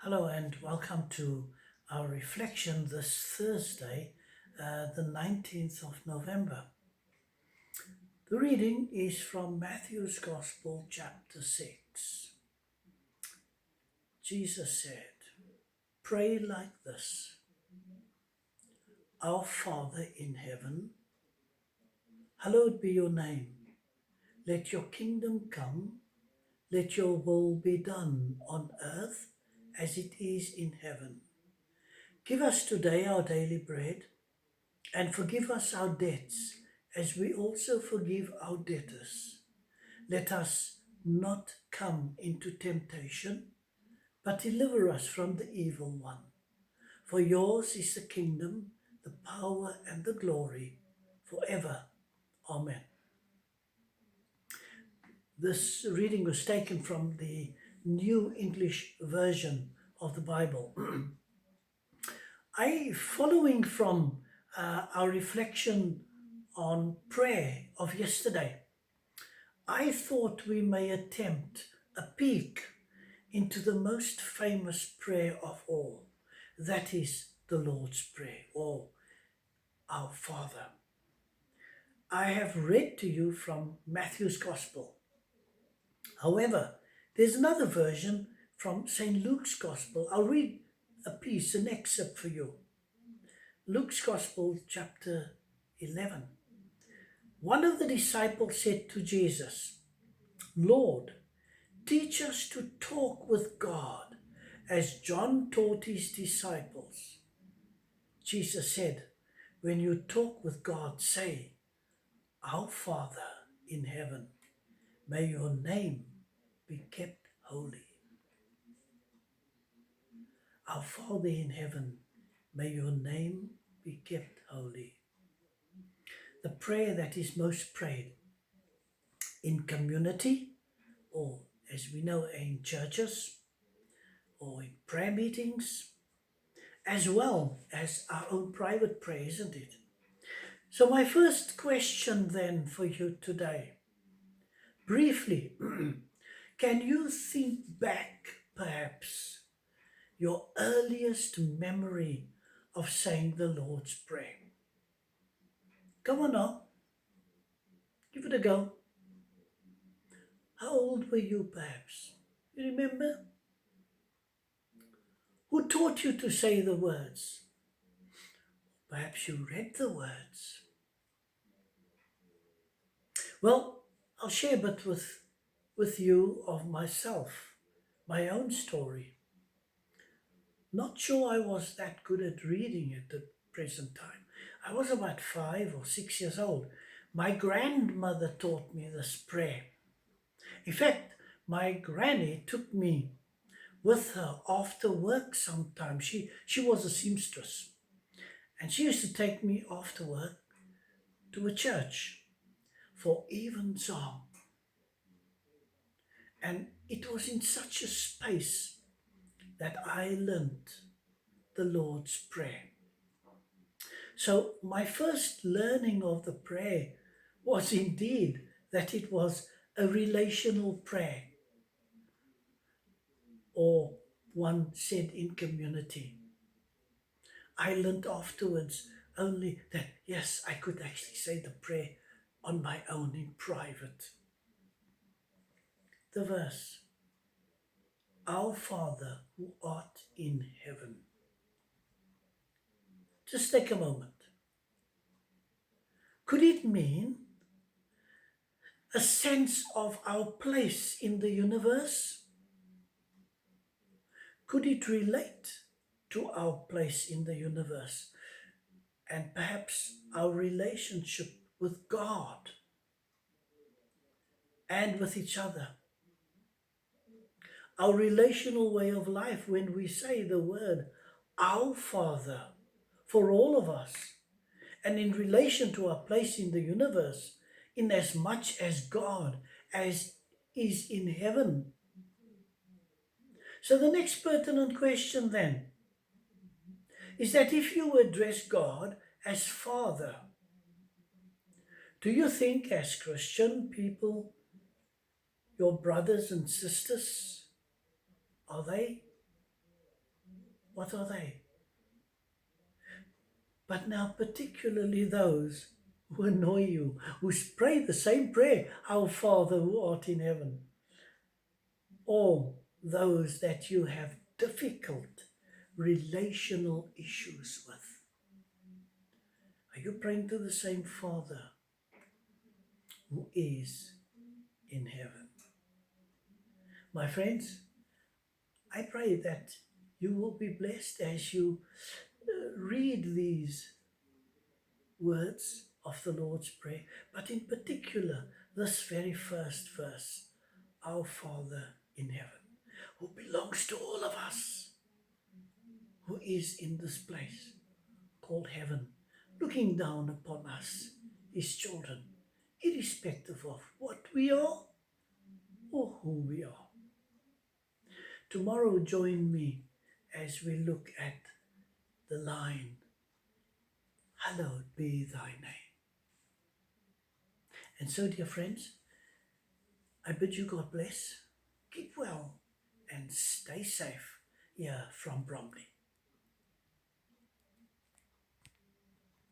Hello and welcome to our reflection this Thursday, the 19th of November. The reading is from Matthew's Gospel, chapter 6. Jesus said, "Pray like this: Our Father in heaven, hallowed be your name. Let your kingdom come. Let your will be done on earth as it is in heaven. Give us today our daily bread, and forgive us our debts, as we also forgive our debtors. Let us not come into temptation, but deliver us from the evil one. For yours is the kingdom, the power, and the glory, forever. Amen." This reading was taken from the New English Version of the Bible. Following from our reflection on prayer of yesterday, I thought we may attempt a peek into the most famous prayer of all. That is the Lord's Prayer, or Our Father. I have read to you from Matthew's Gospel. However, there's another version from St. Luke's Gospel. I'll read a piece, an excerpt for you. Luke's Gospel, chapter 11. One of the disciples said to Jesus, "Lord, teach us to talk with God as John taught his disciples." Jesus said, "When you talk with God, say, 'Our Father in heaven, may your name be kept holy.' Our Father in heaven, may your name be kept holy." The prayer that is most prayed in community, or as we know, in churches, or in prayer meetings, as well as our own private prayer, isn't it? So my first question then for you today, briefly, can you think back perhaps your earliest memory of saying the Lord's Prayer? Come on now, give it a go. How old were you perhaps? You remember? Who taught you to say the words? Perhaps you read the words. Well, I'll share a bit with you of myself, my own story. Not sure I was that good at reading at the present time. I was about 5 or 6 years old. My grandmother taught me this prayer. In fact, my granny took me with her after work sometimes. She was a seamstress, and she used to take me after work to a church for evensong. And it was in such a space that I learnt the Lord's Prayer. So my first learning of the prayer was indeed that it was a relational prayer, or one said in community. I learned afterwards only that, yes, I could actually say the prayer on my own in private. The verse, "Our Father who art in heaven." Just take a moment. Could it mean a sense of our place in the universe? Could it relate to our place in the universe and perhaps our relationship with God and with each other? Our relational way of life when we say the word "Our Father" for all of us, and in relation to our place in the universe, in as much as God as is in heaven. So the next pertinent question then is that if you address God as Father, do you think as Christian people, your brothers and sisters, are they What are they? But now particularly those who annoy you, who pray the same prayer, Our Father who art in heaven, or those that you have difficult relational issues with. Are you praying to the same Father who is in heaven? My friends, I pray that you will be blessed as you read these words of the Lord's Prayer, but in particular, this very first verse, Our Father in heaven, who belongs to all of us, who is in this place called heaven, looking down upon us, his children, irrespective of what we are or who we are. Tomorrow, join me as we look at the line, Hallowed be thy name. And so, dear friends, I bid you God bless, keep well, and stay safe here from Bromley.